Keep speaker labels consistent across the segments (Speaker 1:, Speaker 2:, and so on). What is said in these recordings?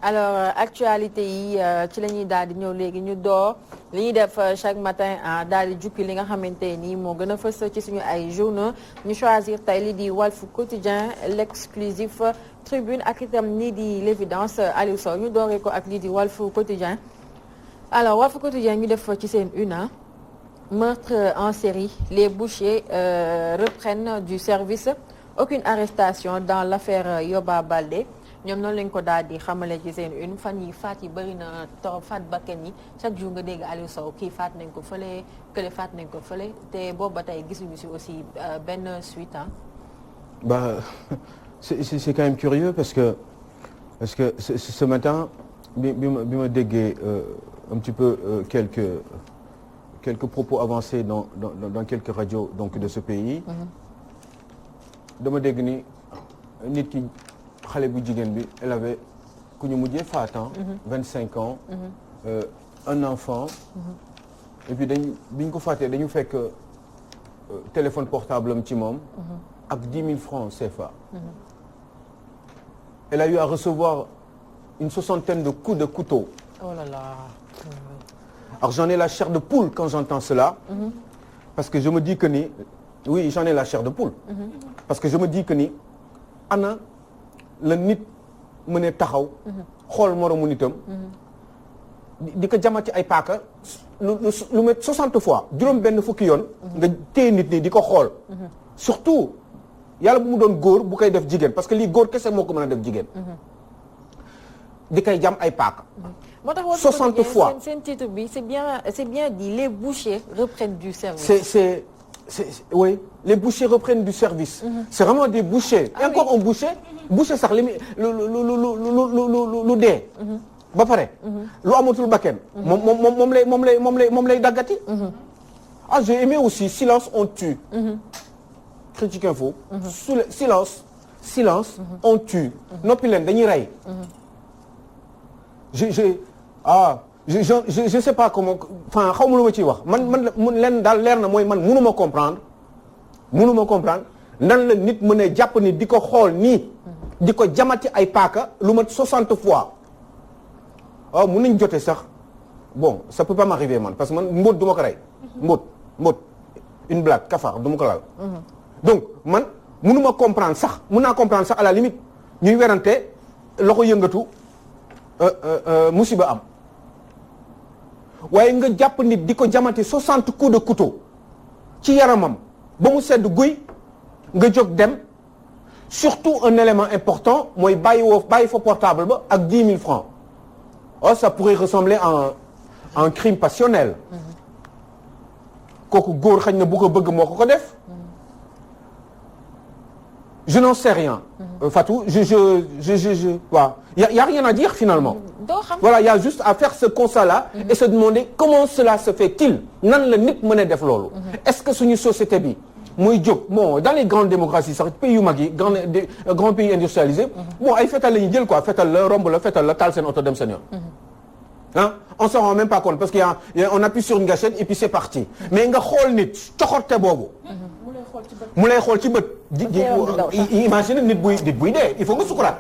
Speaker 1: alors actualité yi ci la ñuy daal di ñëw léegi ñu door li ñuy def chaque matin daal di jukki li nga xamante nii moo gën a fës ci suñu ay journaux ñu choisir tey li di Walf Quotidien l'exclusif Tribune ak itam nii di l'évidence Aliou Sow ñu dooree ko ak lii di Walf Quotidien alors Walf Quotidien ñu def ci seen une meurtre en série les bouchers reprennent du service aucune arrestation dans l'affaire Yoba Baldé ñoom noonu lañ ko daal di xamale ci seen une fan yi faat yi bëri na trop faat bakkan yi chaque jour nga dégg Aliou Sow kii faat nañ ko fële kële faat nañ ko fële te boobu ba tey gisuñu si aussi benn suite ah.
Speaker 2: Bah c'est quand même curieux parce que ce matin bi ma déggee un petit peu quelques propos avancés dans quelques radios donc de ce pays. dama dégg ni nit ki. xale bu jigéen bi elle avait ku ñu mujjee faat 25 ans un enfant et puis bi ñu ko faatee dañu fekk téléphone portable am ci moom ak 10 000 francs CFA elle a eu à recevoir une soixantaine de coups de couteau.
Speaker 1: Oh là là.
Speaker 2: Alors j'en ai la chair de poule quand j'entends cela parce que je me dis que ni oui j'en ai la chair de poule parce que je me dis que ni ana la nit mën a taxaw xool moromu nitam di ko jamati ay paaka lu met 60 fois juróom benn fukki yoon nga téye nit ni di ko xool surtout yàlla bu mu doon góor bu koy def jigéen parce que lii góor kese moo ko mën a def jigéen di koy jam ay paaka
Speaker 1: moo tax
Speaker 2: 60 fois
Speaker 1: seen titre bi c'est bien dit les bouchers reprennent du service.
Speaker 2: Oui, les bouchers reprennent du service. C'est vraiment des bouchers. Et encore un boucher sax li lu dee. ba pare. lu amatul bakken. moom lay daggati. Ah j'ai aimé aussi silence on tue. Critique Info. Silence on tue. noppi leen dañuy rey. Je sais pas comment enfin xaw ma lu ma ciy wax man leen daal leer na mooy man mënuma comprendre nan la nit mën a jàpp ni di ko xool nii di ko jamati ay paaka lu mat 60 fois waaw mën nañ jote sax bon ça peut pas m'arriver man parce que man mbóot du ma ko rey mbóot une blague kafar du ma ko laal donc man mënuma comprendre sax mën naa comprendre sax à la limite ñuy werante loxo yëngatu musiba am waaye nga jàpp nit di ko jamati 60 coups de couteau ci yaramam ba mu sedd guy nga jóg dem surtout un élément important mooy bàyyi fa portable ba ak 10 000 francs oh ça pourrait ressembler à un crime passionnel kooku góor xañ na bu ko bëgg moo ko def je n'en sais rien Fatou waaw y a rien à dire finalement voilà y a juste à faire ce constat-là et se demander comment cela se fait-il nan la nit mën a def loolu est-ce que suñu société bi muy jóg bon dans les grandes démocraties sax pays yu mag yi grands pays industrialisés bon ay fetal la ñuy jël quoi fetal la romb la fetal la taal seen oto dem seen yoon ah on s'en rend même pas compte parce que on appuie sur une gâchette et puis c'est parti mais nga xool nit coxorte boobu mu lay xool ci bët imagine nit buy dee il faut nga sukuraat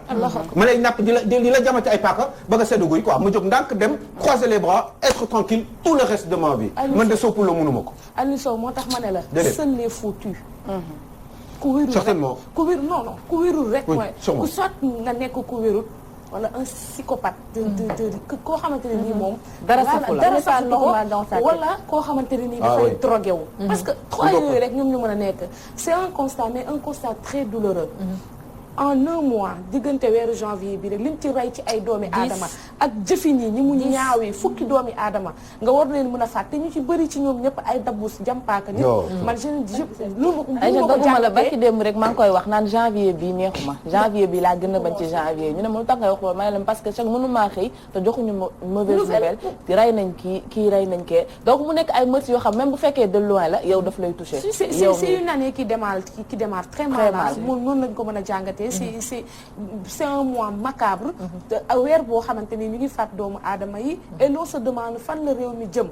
Speaker 2: ma lay napp di la jamati ay paaka ba nga seddu guy quoi mu jóg ndànk dem croiser les bras être tranquille tout le reste de ma vie man de soppul la mënuma ko
Speaker 3: Aliou Sow moo tax ma ne la seuls les foutus ku wérul
Speaker 2: certainement
Speaker 3: ku wérul non ku wérul rek mooy ku soit nga nekk ku wérul wala un psychopathe koo xamante ne nii moom dara safu ko wala koo xamante ne nii dafay drogué wu parce que trois yooyu rek ñoom ñu mën a nekk c'est un constat mais un constat très douloureux en un mois diggante weeru janvier bi rek liñ ci rey ci ay doomi aadama ak jëfin yi ñi mu ñaawee fukki doomi aadama nga war leen mën a fàtte ñu ci bëri ci ñoom ñëpp ay dabbus jàmpaaka nit man
Speaker 4: lu ma la barki démb rek maa ngi koy wax naan janvier bi neexuma janvier bi laa gën a bañ ci janvier ñu ne ma lu tax ngay wax loolu ma ne leen parce que chaque mënumaa xëy te joxuñu mauvaise nouvelle rey nañ kii rey nañ kee donc mu nekk ay meurtres yoo xam même bu fekkee de loin la yow daf lay toucher
Speaker 3: c'est une année qui démarre très mal noonu lañ ko mën a jàngatee janvier c'est un mois macabre weer boo xamante ni ñu ngi faat doomu aadama yi et l'on se demande fan la réew mi jëm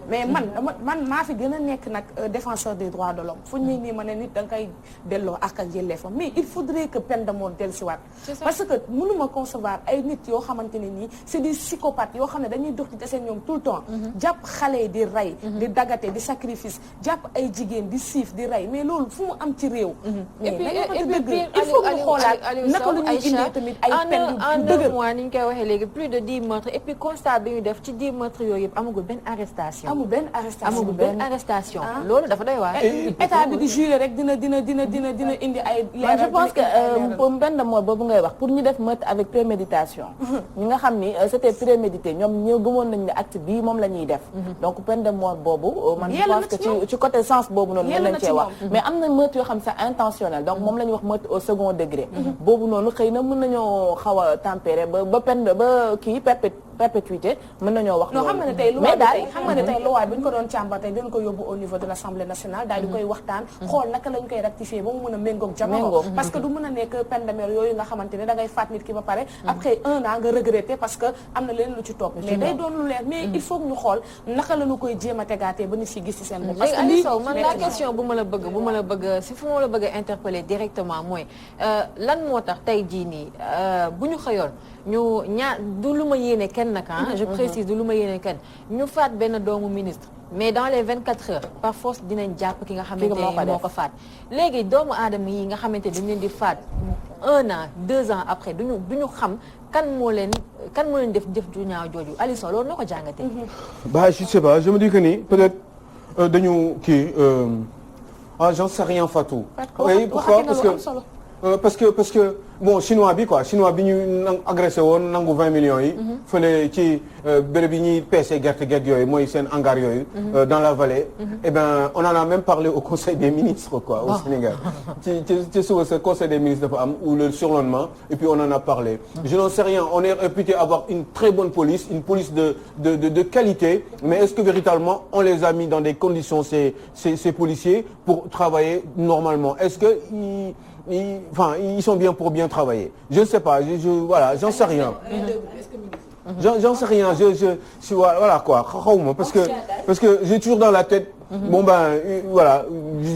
Speaker 3: mais man maa fi gën a nekk nag défenseur des droits de l'homme fu ñu nii ma ne nit da nga koy delloo ak yelleefam mais il faudrait que peine de mort dellusiwaat parce que mënuma concevoir ay nit yoo xamante ne nii c'est des psychopathes yoo xam ne dañuy dox ci dese ñoom tout le temps jàpp xale yi di rey di dagate di sacrifice jàpp ay jigéen di siif di rey mais loolu fu mu am ci réew
Speaker 1: et puis
Speaker 3: il faut ñu xoolaat naka la ñuy indee tamit ay peine yu dëgër
Speaker 1: mois ni ñu koy waxee léegi plus de 10 meurtres et puis constat bi ñu def ci 10 meurtres yooyu yëpp amagul benn arrestation loolu dafa doy waar
Speaker 3: état bi di jurer rek dina indi ay leeral
Speaker 4: je pense que pour peine de mort boobu ngay wax pour ñu def meurtre avec préméditation ñi nga xam ni c'était prémédité ñoom ñoo gëmoon nañ ne acte bii moom la ñuy def donc peine de mort boobu man je pense que ci côté sens boobu noonu mën nañ cee wax mais am na meurtre yoo xam c'est intentionnel donc moom la ñuy wax meurtre au second degré boobu noonu xëy na mën nañoo xaw a tempérer ba peine ba kii perpétuité mën nañoo wax
Speaker 3: non xam nga ne tey loi bi ñu ko doon càmbar tey dañ ko yóbbu au niveau de l'Assemblée nationale daal di koy waxtaan xool naka lañ koy rectifier ba mu mën a méngoog jamono parce que du mën a nekk peine de mort yooyu nga xamante ne da ngay faat nit ki ba pare après 1 an nga regretter parce que am na leen lu ci topp mais day doon lu leer mais il faut que ñu xool naka la ñu koy jéem a tegaatee ba nit si gis ci seen bopp parce que lii
Speaker 1: man la question bu ma la bëgg si fu ma la bëgg a interpeller directement mooy lan moo tax tey jii nii bu ñu xëyoon ñu du lu ma yéene kenn nag je précise du lu ma yéene kenn ñu faat benn doomu ministre mais dans les 24 heures par force dinañ jàpp ki nga xamante ne moo ko faat léegi doomu aadama yi nga xamante dañ leen di faat 1 an 2 ans après duñu xam kan moo leen def jëf ju ñaaw jooju Alisson loolu noo ko jàngatee.
Speaker 2: Bah je sais pas je me dis que ni peut-être dañu kii j'en sais rien Fatou. oui pourquoi parce que bon chinois bi ñu agressé woon nangu 20 millions yi. fële ci béréb yi ñuy peese gerte yooyu mooy seen hangar yooyu. dans la vallée. eh ben on en a même parlé au conseil des ministres quoi au Sénégal. ci suba ce conseil des ministres dafa am ou le surlendemain et puis on en a parlé. je n'en sais rien on est réputé avoir une très bonne police une police de qualité mais est-ce que véritablement on les a mis dans des conditions ces policiers pour travailler normalement est-ce que ils sont bien pour bien travailler je ne sais pas voilà j'en sais rien j'en sais rien je voilà quoi xawma parce que j'ai toujours dans la tête bon voilà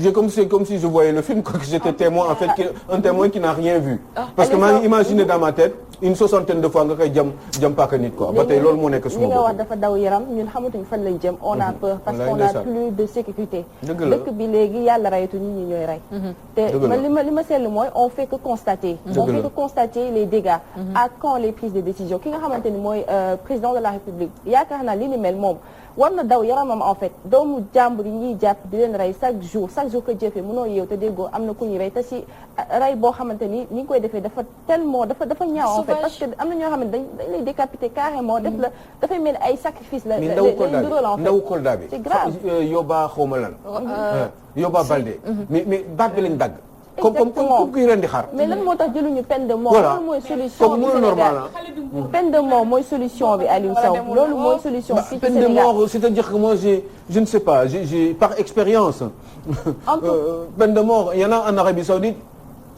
Speaker 2: j'ai comme si je voyais le film quoi que j'étais témoin en fait un témoin qui n'a rien vu parce que maa ngi imaginer dans ma tête une 60aine de fois nga koy jam paaka nit quoi ba tey loolu moo nekk suma
Speaker 4: li nga wax dafa daw yaram ñun xamatuñ fan lañ jëm on a peur parce qu'on a plus de sécurité dëkk bi léegi yàlla rayatu nit ñi ñooy rey te man li ma seetlu mooy on fait que constater les dégâts à quand les prises de décision ki nga xamante ni mooy président de la République yaakaar naa li ni mel moom war na daw yaramam en fait doomu jàmbur yi ñuy jàpp di leen rey chaque jour que jëfee mënoo yeew te déggoo am na ku ñuy rey te si rey boo xamante ni ñi ngi koy defee dafa tellement dafa ñaaw en fait parce que am na ñoo xam ne dañ lay décapiter carrément def la dafay mel ay sacrifice la
Speaker 2: ndaw Kolda bi
Speaker 4: c'est grave
Speaker 2: Yoba xawma lan Yoba Baldé mais baat bi lañ dagg comme kuy ren di xar
Speaker 4: mais lan moo tax jëluñu peine de mort loolu mooy solution bi
Speaker 2: normal
Speaker 4: peine de mort mooy solution bi Aliou Sow loolu mooy solution fii ci Sénégal
Speaker 2: peine de mort c'est-à-dire que moi je ne sais pas j'ai par expérience peine de mort il y en a en Arabie Saoudite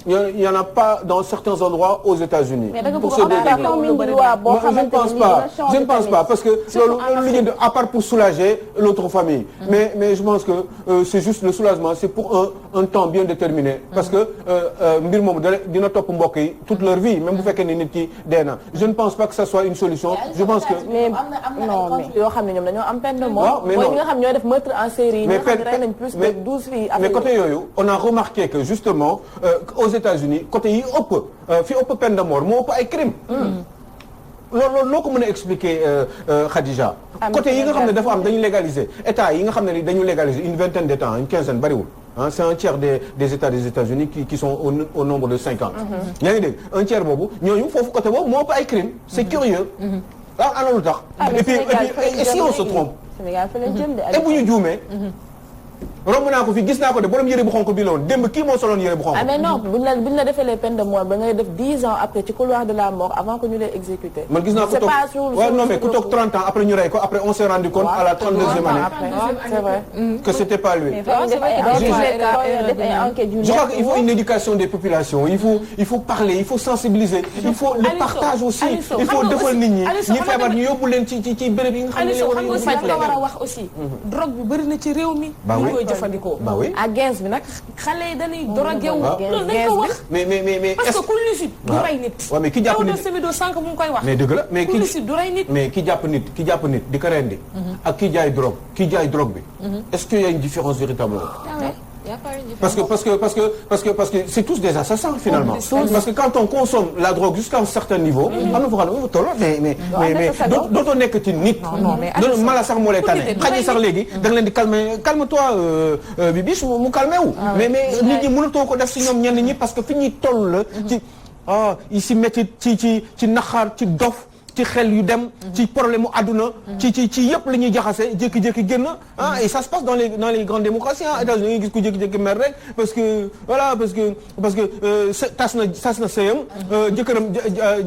Speaker 2: il y en a pas dans certains endroits aux États-Unis pour se dérégler je ne pense pas parce que loolu lu ñu à part pour soulager l'autre famille mais je pense que c'est juste le soulagement c'est pour un temps bien déterminé parce que mbir moom dina topp mbokk yi toute leur vie même bu fekkee ne nit ki dee na je ne pense pas que ça soit une solution je pense que
Speaker 4: non yoo xam ne ñoom dañoo am peine de mort mooy ñi nga xam ñooy def meurtre en série ñi nga xam ne rey nañ plus de 12 filles
Speaker 2: mais côté yooyu on a remarqué que justement aux États-Unis côté yi fi ëpp peine de mort moo ëpp ay crime loolu loo ko mën a expliquer Khadija côté yi nga xam ne dafa am dañu légaliser état yi nga xam ne dañu légaliser une vingtaine d'états une quinzaine bariwul c'est un tiers des états des États-Unis qui sont au nombre de 50 yaa ngi dégg un tiers boobu ñooñu foofu côté boobu moo ëpp ay crime c'est curieux ana lu tax et puis et si on se trompe et bu ñu juumee romb naa ko fi gis naa ko de borom yére bu xonk bi la woon démb kii moo soloon yére bu xonk.
Speaker 4: ah mais non buñ la defee les peines de mort ba ngay def 10 ans après ci couloir de la mort avant que ñu lay exécuter.
Speaker 2: man gis naa ko toog waaw non mais ku toog 30 ans après ñu rey ko après on s'est rendu compte à la 32e année.
Speaker 4: c'est vrai
Speaker 2: que c'était pas lui. Je crois qu'il faut une éducation des populations il faut parler il faut sensibiliser. il faut le partage aussi. il faut defal nit ñi ñi feebar ñu yóbbu leen ci béréb yi nga xam ne
Speaker 3: xam nga war a wax aussi. drogue bi bëri na ci réew mi. ñu koy jëfandikoo.
Speaker 2: bah oui
Speaker 4: à 15 bi nag.
Speaker 3: xale yi dañuy drogué wu. loolu dañ ko wax.
Speaker 2: mais
Speaker 3: parce que ku lucide du rey nit.
Speaker 2: waaw mais ki jàpp nit
Speaker 3: Semedo sànq mu ngi koy wax.
Speaker 2: mais dëgg la mais
Speaker 3: ku lucide du rey nit.
Speaker 2: mais ki jàpp nit di ko rendi. ak ki jaay drogue bi. est-ce qu'il y a une différence véritablement? Parce que c'est tous des assassins finalement. Parce que quand on consomme la drogue jusqu'à un certain niveau. am na foo xam ne tolloo mais dootoo nekk ci nit. non mala sax moo lay tane. xaj sax léegi da nga leen di calme-toi Bibiche mu calmé wu. mais nit ñi mënatoo ko def si ñoom ñenn ñi parce que fi ñuy toll la. ci yi si métti ci naxaar ci dof. ci xel yu dem ci problème mu àdduna ci yëpp la ñuy jaxase jékki-jékki génn et ça se passe dans les grandes démocraties États-Unis nga gis ku jékki-jékki mer rek parce que tas na sëyam jëkkëram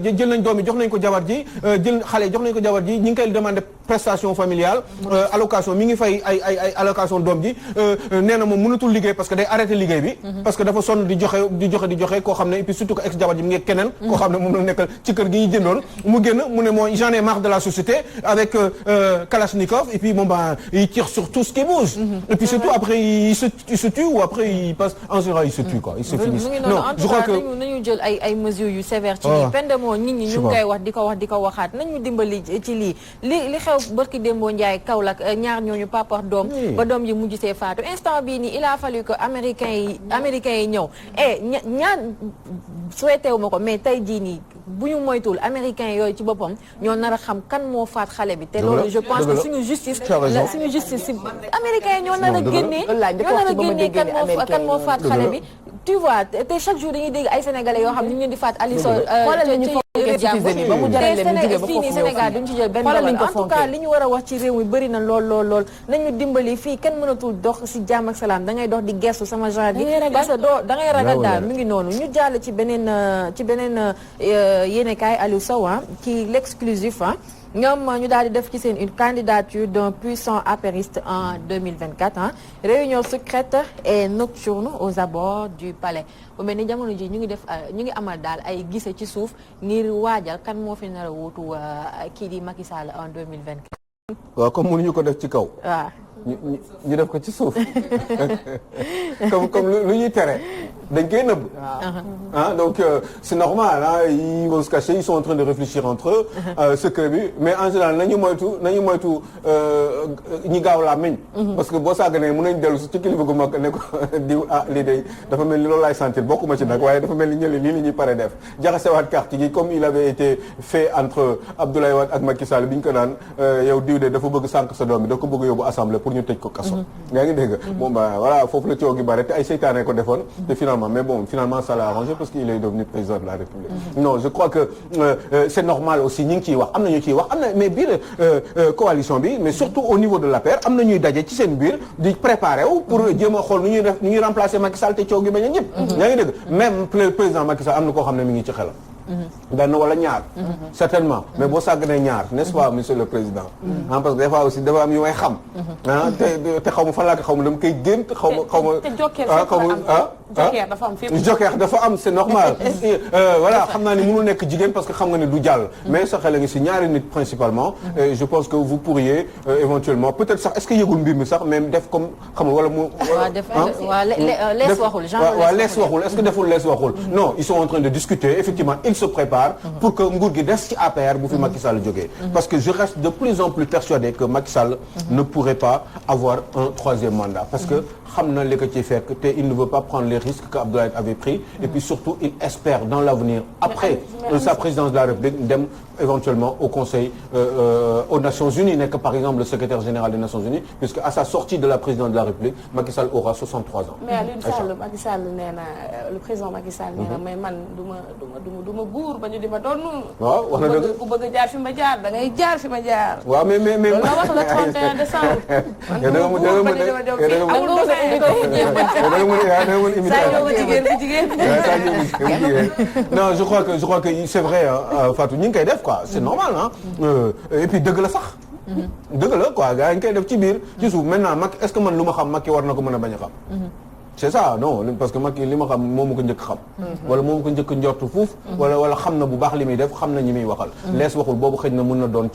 Speaker 2: jël nañ doom yi jox nañ ko jabar ji jël xale jox nañ ko jabar ji ñi ngi koy demandé prestation familiale allocation mi ngi fay ay allocation doom ji nee na moom mënatul liggéey parce que day arrêté liggéey bi parce que dafa sonn di joxe koo xam ne et puis surtout que ex jabar ji mi ngi keneen koo xam ne moom la nekkal ci kër gi ñu jëndoon mu génn mu ne mooy j'en ai marre de la société avec Kalachnikov et puis bon bah il tire sur tout ce qui bouge et puis surtout après il se tue ou après il passe en général il se tue quoi il se finit
Speaker 1: non je crois que nañu jël ay mesures yu sévères ci lii peine de mort nit ñi ñu ngi koy wax di ko waxaat nañu dimbali ci lii li xew barki Dembo Ndiaye Kaolack ñaar ñooñu papa doom ba doom yi mujj see faatu instant bii nii il a fallu que américains yi ñëw ñaan souhaité wu ma ko mais tey jii nii bu ñu moytuwul américains yooyu ci boppam ñoo nar a xam kan moo faat xale bi te loolu je pense que suñu justice si américains yi ñoo nar a génnee kan moo faat xale bi tu vois te chaque jour dañuy dégg ay sénégalais yoo xam ñu ngi leen di faat Aliou ba mu jaral leen fii nii Sénégal duñ ci jël benn dogal en tout cas li ñu war a wax ci réew mi bëri na lool nañu dimbali fii kenn mënatul dox si jàmm ak salaam da ngay dox di gestu sama genre bi parce que da ngay ragal daal mi ngi noonu ñu jàll ci beneen yéenekaay Aliou Sow ci l'exclusif ñoom ñu daal di def ci seen une candidature d'un puissant apériste en 2024 réunion secrète et nocturne aux abords du palais bu mel ni jamono ji ñu ngi amal daal ay gise ci suuf ngir waajal kan moo fi nar a wuutu kii di Macky Sall en 2024.
Speaker 2: waaw comme mënuñu ko def ci kaw.
Speaker 1: waaw
Speaker 2: ñu def ko ci suuf comme lu ñuy tere dañ koy nëbb. Donc c'est normal ils vont se cacher ils sont en train de réfléchir entre eux secret bi mais en général nañu moytu ñi gaaw laa meñ parce que boo sàgganee mën nañ dellu ci kilifa gu mag ne ko diw lii day dafa mel ni loolu laay sentir bokkuma ci nag waaye dafa mel ni ñële lii la ñuy pare def jaxasewaat carte gi comme il avait été fait entre Abdoulaye Wade ak Macky Sall bi ñu ko naan yow diw de dafa bëgg sànq sa doom bi da ko bëgg yóbbu assemblée pour ñu tëj ko kaso yaa ngi dégg bon bah voilà foofu la coow gi bare te ay seytaane ko defoon te finalement mais bon finalement ça l'a arrangé parce qu'il est devenu président de la République non je crois que c'est normal aussi ñi ngi ciy wax am na ñu ciy wax am na mais biir coalition bi mais surtout au niveau de l'APR am na ñuy daje ci seen biir di préparer wu pour jéem a xool nu ñuy remplacer Macky Sall te coow gi bañ a ñëpp yaa ngi dégg même président Macky Sall am na koo xam ne mi ngi ci xelam benn wala ñaar certainement mais boo sàgganee ñaar n'est-ce pas monsieur le président parce que des fois aussi dafa am yu may xam te xaw ma fan laa ko xaw ma dama koy gént xaw ma joker dafa am c'est normal voilà xam naa ni mënul nekk jigéen parce que xam nga ne du jàll mais sa xel a ngi si ñaari nit principalement et je pense que vous pourriez éventuellement peut-être sax est-ce que yëgul mbir mi sax même def comme xam nga wala mu
Speaker 1: lees waxul
Speaker 2: lees waxul est-ce que deful lees waxul non ils sont en train de discuter effectivement ils se préparent pour que nguur gi des ci APR bu fi Macky Sall jógee parce que je reste de plus en plus persuadé que Macky Sall ne pourrait pas avoir un troisième mandat parce que xam na li ko ci fekk te il ne veut pas prendre les risques que Abdoulaye avait pris et puis surtout il espère dans l'avenir après sa présidence de la République dem éventuellement au Conseil aux Nations Unies nekk par exemple le secrétaire général des Nations Unies puisque à sa sortie de la présidence de la République Macky Sall aura 63 ans.
Speaker 3: mais Aliou Sall Macky Sall nee na le président Macky Sall nee na mais man du ma buur ba ñu di ma doon.
Speaker 2: waaw wax na dëgg
Speaker 3: ku bëgg a jaar fi ma jaar da ngay jaar fi ma jaar.
Speaker 2: waaw mais
Speaker 3: loolu la wax le 31 décembre.
Speaker 2: non je crois que c'est vrai Fatou ñi ngi koy def quoi c'est normal ah et puis dëgg la sax dëgg la quoi gars yi ngi koy def ci biir ci suuf maintenant Macky est-ce que man lu ma xam Macky war na ko mën a bañ a xam c'est ça non parce que Macky li ma xam moo ma ko njëkk xam wala moo ma ko njëkk njortu fuuf wala xam na bu baax li muy def xam na ñi muy waxal lees waxul boobu xëy na mun na doon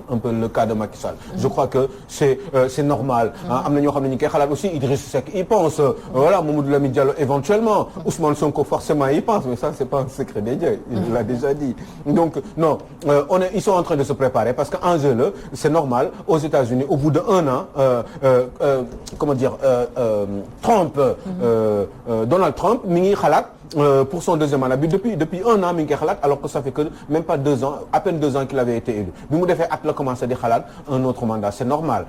Speaker 2: un peu le cas de Macky Sall je crois que c'est normal am na ñoo xam ne ñu koy xalaat aussi Idriss Seck il pense voilà Mamadou Lamine Diallo éventuellement Ousmane Sonko forcément il pense mais ça c'est pas un secret des dieux il l'a déjà dit donc non ils sont en train de se préparer parce que enjeu là c'est normal aux États-Unis au bout de un an comment dire Donald Trump mi ngi xalaat pour son deuxième mandat bi depuis un an mi ngi koy xalaat alors que ça fait que même pas 2 ans à peine 2 ans qu'il avait été élu bi mu defee at la commencé di xalaat un autre mandat c'est normal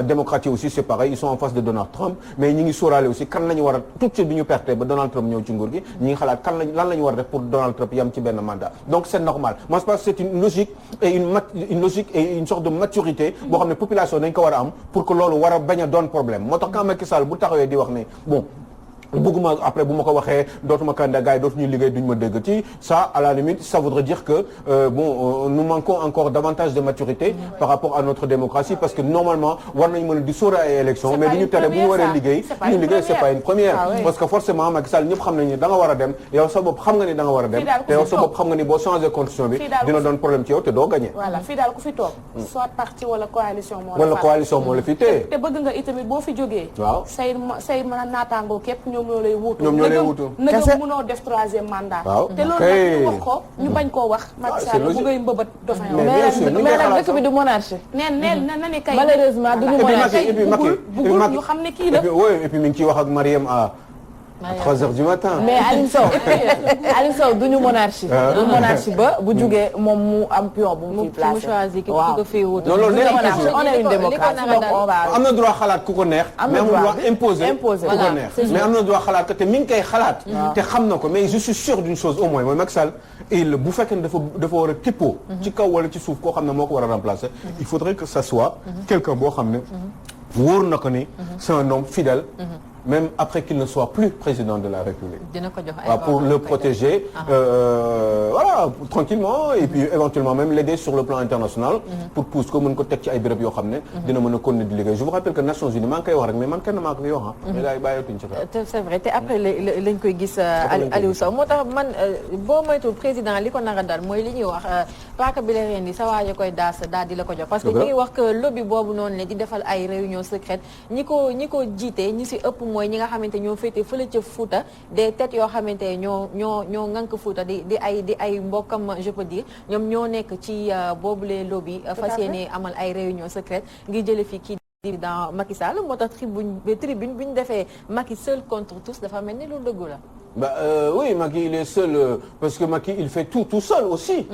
Speaker 2: démocrates yi aussi c'est pareil ils sont en face de Donald Trump mais ñi ngi sóoraale aussi kan la ñu war a tout de suite bi ñu perte ba Donald Trump ñëw ci nguur gi ñi ngi xalaat lan la ñu war a def pour Donald Trump yam ci benn mandat donc c'est normal moi je pense que c'est une logique et une sorte de maturité boo xam ne population dañ ko war a am pour que loolu war a bañ a doon problème moo tax quand Macky Sall bu taxawee di wax ne bon bëgguma après bu ma ko waxee dootuma candidat gars yi dootuñu liggéey duñu ma dégg ci ça à la limite ça voudrait dire que nous manquons encore davantage de maturité par rapport à notre démocratie parce que normalement war nañu mën a di sóora ay élection mais duñu tere bu ñu waree liggéey ñu liggéey c'est pas une première parce que forcément Macky Sall ñëpp xam nañu da nga war a dem yow sa bopp xam nga ni da nga war a dem te yow sa bopp xam nga ni boo changer constitution bi dina doon problème ci yow te doo gagner
Speaker 3: voilà fii daal ku fi toog soit parti wala coalition
Speaker 2: moo la fi téye
Speaker 3: te bëgg nga itamit boo fi jógee
Speaker 2: waaw
Speaker 3: say mën a naataangoo képp ñoom ñoo lay wuutu
Speaker 2: kese
Speaker 3: nga mënoo def 3e mandat te loolu nag ñu wax ko ñu bañ koo wax Macky Sall bu ngay mbëbët dafa
Speaker 4: mais nag dëkk bi du monarchie
Speaker 3: neen na ne kay
Speaker 4: malheureusement du ñu monarchie
Speaker 3: bugul ñu xam ne kii la
Speaker 2: et puis mi ngi ciy wax ak Mariam à 3h du matin.
Speaker 4: mais Aliou Sow du ñu monarchie. du monarchie ba bu jugee moom mu am pion bu mu fi placé.
Speaker 1: waaw
Speaker 2: non loolu nee
Speaker 4: on est une démocratie donc on va.
Speaker 2: am na droit xalaat ku ko neex. am na droit imposer ku ko neex. mais am na droit xalaat te mi ngi koy xalaat. te xam na ko mais je suis sûr d'une chose au moins mooy Macky Sall bu fekkee ne dafa war a tippoo. ci kaw wala ci suuf koo xam ne moo ko war a remplacer. il faudrait que ça soit quelqu'un boo xam ne wóor na ko ni c'est un homme fidèle. même après qu'il ne soit plus président de la République.
Speaker 1: dina ko jox ay
Speaker 2: pour le protéger voilà tranquillement et puis éventuellement même l'aider sur le plan international. pour pousse ko mën ko teg ci ay béréb yoo xam ne. dina mën a continuer di liggéey je vous rappelle que Nations Unies maa ngi koy wax rek mais man kenn maa ko fi wax mais gars yi bàyyeetuñ ci xel.
Speaker 1: c'est vrai te après lañ koy gis Aliou Sow moo tax man boo moytuwul président li ko nar a dal mooy li ñuy wax paaka bi la reen di sa waaye koy daas daal di la ko jox. parce que ñu ngi wax que lobby boobu noonu ne di defal ay réunion secrète ñi ko jiite ñi si ëpp mooy ñi nga xamante ñoo féete fële ca Fouta des têtes yoo xamante ñoo ŋànk Fouta di ay mbokkam je peux dire ñoom ñoo nekk ci boobule lobby fas yéene amal ay réunion secrète ngir jële fi kii dans Macky Sall moo tax tribune bu ñu defee Macky seul contre tous dafa mel ni lu dëggu la.
Speaker 2: Oui Macky il est seul parce que Macky il fait tout seul aussi.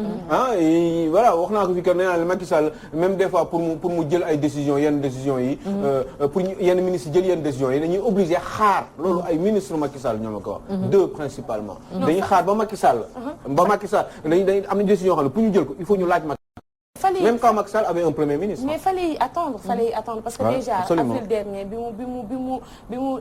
Speaker 2: Et voilà wax naa ko fi que nee naa Macky Sall même des fois pour mu jël ay décisions yenn décisions yi. pour yenn ministres jël yenn décisions yi dañuy obligé xaar loolu ay ministres Macky Sall ñoo ma ko wax. 2 principalement. dañuy xaar ba Macky Sall. dañuy am na décision yoo xam ne pour ñu jël ko il faut ñu laaj Macky. Même quand Macky Sall avait un premier ministre.
Speaker 3: mais fallait y attendre parce que déjà avril dernier bi mu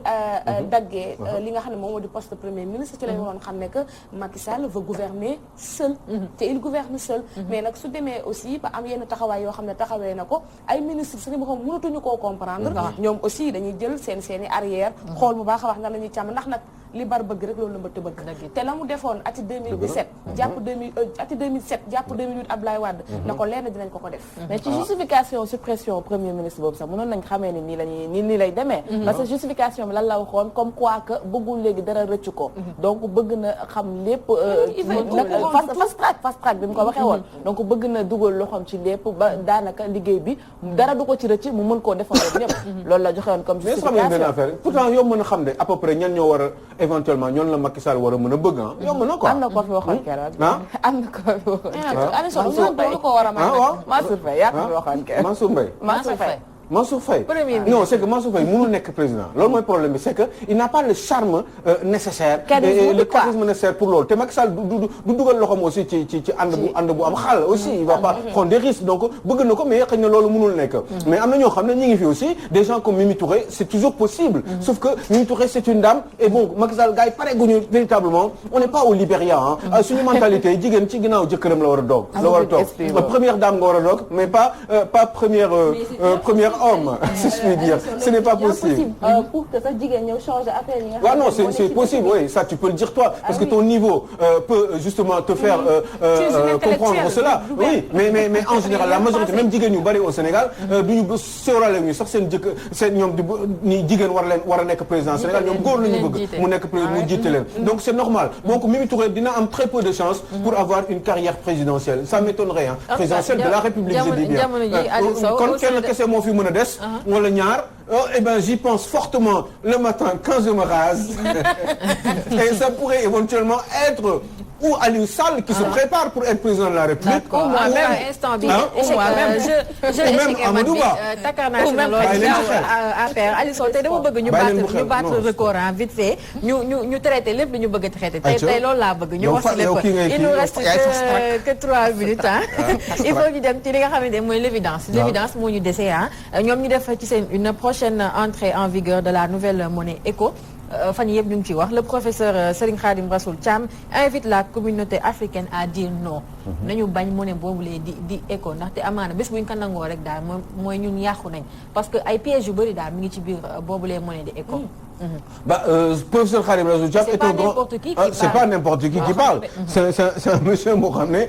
Speaker 3: daggee li nga xam ne moom moo di poste premier ministre ci la ñu waroon xam ne que Macky Sall veut gouverner seul te il gouverne seul mais nag su demee aussi ba am yenn taxawaay yoo xam ne taxawee na ko ay ministre suñu boo xam mënatuñu koo comprendre ñoom aussi dañuy jël seeni arrière xool bu baax a wax na la ñuy càmm ndax nag li bar bëgg rek loolu la mbëtt bëgg te la mu defoon ati 2017 jàpp 2008 Abdoulaye Wade na ko lenn dinañ ko def
Speaker 4: mais ci justification suppression premier ministre boobu sax mënoon nañ xamee ni nii lay demee parce que justification bi lan la waxoon comme quoi que bëggul léegi dara rëcc ko donc bëgg na xam lépp fast track bi mu ko waxee woon donc bëgg na dugal loxoom ci lépp ba daanaka liggéey bi dara du ko ci rëcc mu mën koo defandoo ñëpp loolu la joxe woon comme justification
Speaker 2: pourtant yow mën a xam de à peu près ñan ñoo war a éventuellement ñoon la Macky Sall war a mën a bëgg yomb na quoi.
Speaker 4: am na ko fi waxoon keroog. am na ko fi waxoon. Aliou ko war a Mansour Faye yaa ko fi waxoon keroog.
Speaker 2: Mansour Faye. Mansour Faye non c'est que Mansour Faye mënul nekk président loolu mooy problème bi c'est que il n'a pas le charme nécessaire et le charisme nécessaire pour loolu te Macky Sall du dugal loxoom aussi ci ànd bu am xaal aussi il va pas prendre des risques donc bëgg na ko mais xëy na loolu mënul nekk mais am na ñoo xam ne ñi ngi fi aussi des gens comme Mimi Touré c'est toujours possible sauf que Mimi Touré c'est une dame et bon Macky Sall gars yi pare guñu véritablement on n'est pas au Libéria suñu mentalité jigéen ci ginnaaw jëkkëram la war a doog première dame nga war a doog mais pas première homme si je puis dire ce n'est pas possible
Speaker 3: pour que sa jigéen ñëw changer affaire yi nga
Speaker 2: xam non c'est possible oui ça tu peux le dire toi parce que ton niveau peut justement te faire comprendre cela oui mais en général la majorité même jigéen ñu bari au Sénégal duñu sóoraale ñu sax seen ñoom ni jigéen war a nekk président Sénégal ñoom góor la ñu bëgg mu nekk président mu jiite leen donc c'est normal donc Mimi Touré dina am très peu de chance pour avoir une carrière présidentielle ça m'étonnerait présidentielle de la République je dis bien kon kenn kese moo fi mën a des wala ñaar eh ben j'y pense fortement le matin quand je me rase et ça pourrait éventuellement être ou Aliou Sall qui se prépare pour être président de la République
Speaker 1: ou même instant bi même
Speaker 2: Amadou Ba
Speaker 1: affaire Aliou Sow tey dama bëgg ñu battre record vite fait ñu traité lépp lu ñu bëgg a traité tey loolu laa bëgg ñu wax ci lépp il nous reste que 3 minutes il faut ñu dem ci li nga xamante ne mooy l'évidence moo ñu dese ñoom ñu def ci seen une prochaine entrée en vigueur de la nouvelle monnaie éco fan yëpp ñu ngi ciy wax le professeur Serigne Khadim Rassoul Thiam invite la communauté africaine à dire non. nañu bañ monnaie boobulee di éco ndaxte amaana bés bu ñu ko nangoo rek daal mooy ñun yàqu nañ parce que ay pièges yu bëri daal mi ngi ci biir boobulee monnaie di éco.
Speaker 2: Professeur Khadim Rassoul Thiam est un grand c'est pas n'importe qui parle c'est un monsieur boo xam ne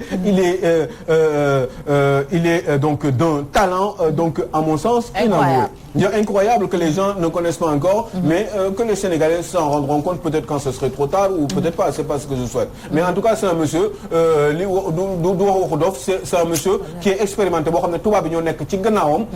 Speaker 2: il est donc d'un talent donc à mon sens incroyable que les gens ne connaissent pas encore mais que les Sénégalais s'en rendront compte peut-être quand ce serait trop tard ou peut-être pas c'est pas ce que je souhaite mais en tout cas c'est un monsieur li du waxu dof c'est un monsieur qui est expérimenté boo xam ne tubaab bi ñoo nekk ci gannaawam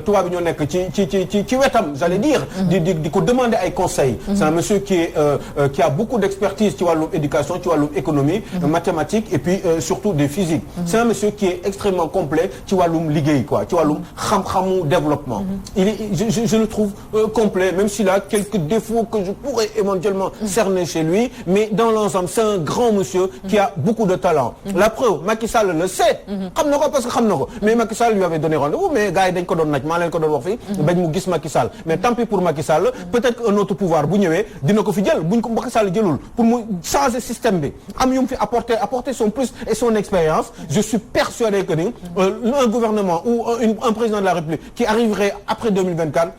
Speaker 2: tubaab bi ñoo nekk ci wetam j'allais dire di ko demander ay conseils c'est un monsieur qui a beaucoup d'expertise ci wàllum éducation ci wàllum économie mathématiques et puis surtout des physiques c'est un monsieur qui est extrêmement complet ci wàllum liggéey quoi ci wàllum xam-xamu développement je le trouve complet même s'il a quelques défauts que je pourrais éventuellement cerner chez lui mais dans l'ensemble c'est un grand monsieur qui a beaucoup de talent la preuve Macky Sall le sait xam na ko parce que xam na ko mais Macky Sall lui avait donné rendez-vous mais gars yi dañ ko doon naj maa leen ko doon wax fii bañ mu gis Macky Sall mais tant pis pour Macky Sall peut-être qu'un autre pouvoir bu ñëwee dina ko fi jël buñ ko Macky Sall jëlul pour mu changer système bi am yu mu fi apporter son plus et son expérience je suis persuadé que ni un gouvernement ou un président de la République qui arriverait après 2024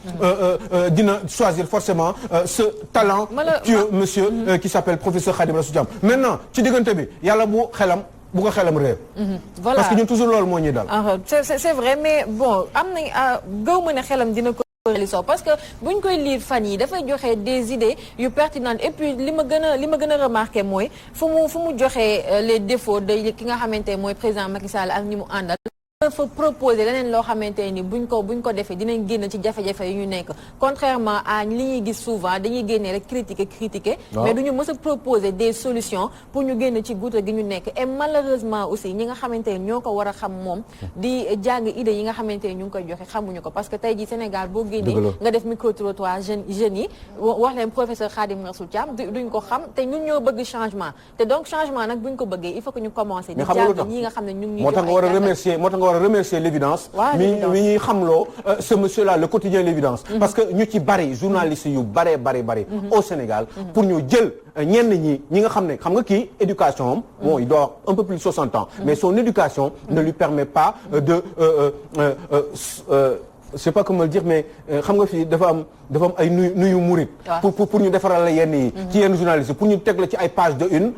Speaker 2: dina choisir forcément ce talentueux monsieur qui s'appelle professeur Khadim Rassoul Thiam maintenant ci diggante bi yàlla bu ko xelam réer
Speaker 1: voilà
Speaker 2: parce que ñun toujours loolu moo ñuy dal
Speaker 1: c'est vrai mais bon am na gëw ma ne xelam dina ko parce que buñ koy lire fan yi dafay joxe des idées yu pertinentes et puis li ma gën a remarqué mooy fu mu joxe les défauts de ki nga xamante mooy président Macky Sall ak ñi mu àndal fa proposer leneen loo xamante ni buñ ko defee dinañ génn ci jafe-jafe yi ñu nekk contrairement à li ñuy gis souvent dañuy génne rek critiquer mais duñu mës a proposer des solutions pour ñu génn ci guuta gi ñu nekk et malheureusement aussi ñi nga xamante ni ñoo ko war a xam moom di jàng idées yi nga xamante ni ñu ngi koy joxe xamuñu ko parce que tey jii Sénégal boo génnee nga def micro-trottoir jeunes yi wax leen professeur Khadim Rassoul Thiam duñ ko xam te ñun ñoo bëgg changement te donc changement nag buñ ko bëggee il faut que ñu commencer di jàng ñi nga xam ne ñu ngi
Speaker 2: war a remercier l'évidence mi ñuy xamloo ce monsieur là le quotidien l'évidence parce que ñu ci bari journalistes yu bari au Sénégal pour ñu jël ñenn ñi nga xam nga kii éducation am bon il doit avoir un peu plus de 60 ans mais son éducation ne lui permet pas de je sais pas comment le dire mais xam nga fii dafa am ay nuyu murit pour ñu defaral la yenn yi ci yenn journalistes pour ñu teg la ci ay pages de une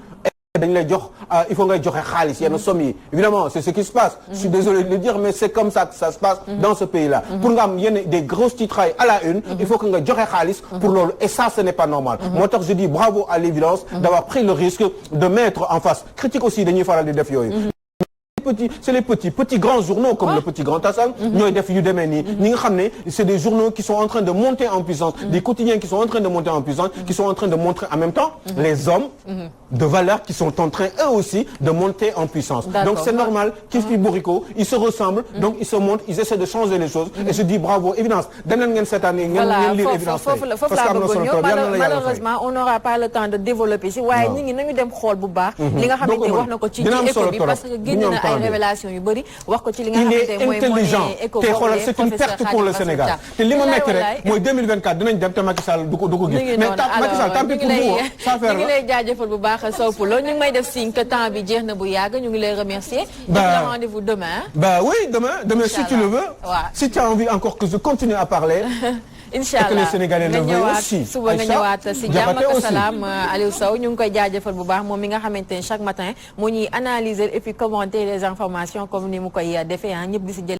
Speaker 2: dañ lay jox il faut ngay joxe xaalis yenn somme yi évidemment c'est ce qui se passe je suis désolé de le dire mais c'est comme ça que ça se passe dans ce pays-là pour nga am yenn des grosses titres à la une il faut que nga joxe xaalis pour loolu et ça ce n'est pas normal moo tax je dis bravo à l'évidence d'avoir pris le risque de mettre en face critique aussi dañuy faral di def yooyu c'est les petits grands journaux comme le Petit Grand Assam ñooy def yu demee nii ñi nga xam ne c'est des journaux qui sont en train de monter en puissance des quotidiens qui sont en train de monter en puissance qui sont en train de montrer en même temps les hommes de valeur qui sont en train eux aussi de monter en puissance donc c'est normal Kif fi Bouriko ils se ressemblent donc ils se montrent ils essaient de changer les choses et je dis bravo évidence dem leen ngeen cette année ngeen lire évidence
Speaker 1: foofu laa bëggoon ñëw malheureusement on n'aura pas le temps de développer si waaye nit ñi nañu dem xool bu baax li nga xamante ne wax na ko ci éco bi parce que génn na ay révélation yu bëri wax ko ci li nga xamante ne mooy
Speaker 2: intelligent te xoolal c'est une perte pour le Sénégal te li ma metti rek mooy 2024 dinañ dem te Macky Sall du ko gis mais Macky Sall tant pis pour vous ça faire
Speaker 1: ñu ngi lay jaajëfal bu baax Sow Poulo ñu ngi may def signe que temps bi jeex na bu yàgg ñu ngi lay remercier jox rendez-vous demain
Speaker 2: oui demain si tu le veux si tu as envie encore que je continue à parler
Speaker 1: Inch'Allah
Speaker 2: que les Sénégalais le veulent aussi
Speaker 1: suba nga ñëwaat si jàmm ak salaam Aliou Sow ñu ngi koy jaajëfal bu baax moom mi nga xamante ne chaque matin mu ñuy analyser et puis commenter les informations comme ni mu koy defee ñëpp di si jël